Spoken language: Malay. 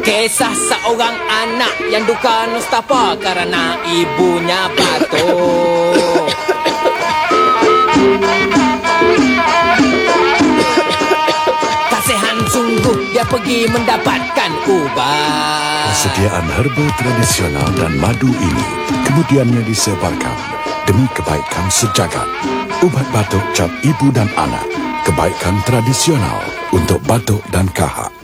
Kisah seorang anak yang duka nustapa karena ibunya batuk. Kasihan sungguh dia pergi mendapatkan ubat. Persediaan herba tradisional dan madu ini kemudiannya disebarkan demi kebaikan sejagat. Ubat batuk cap ibu dan anak, kebaikan tradisional untuk batuk dan kahak.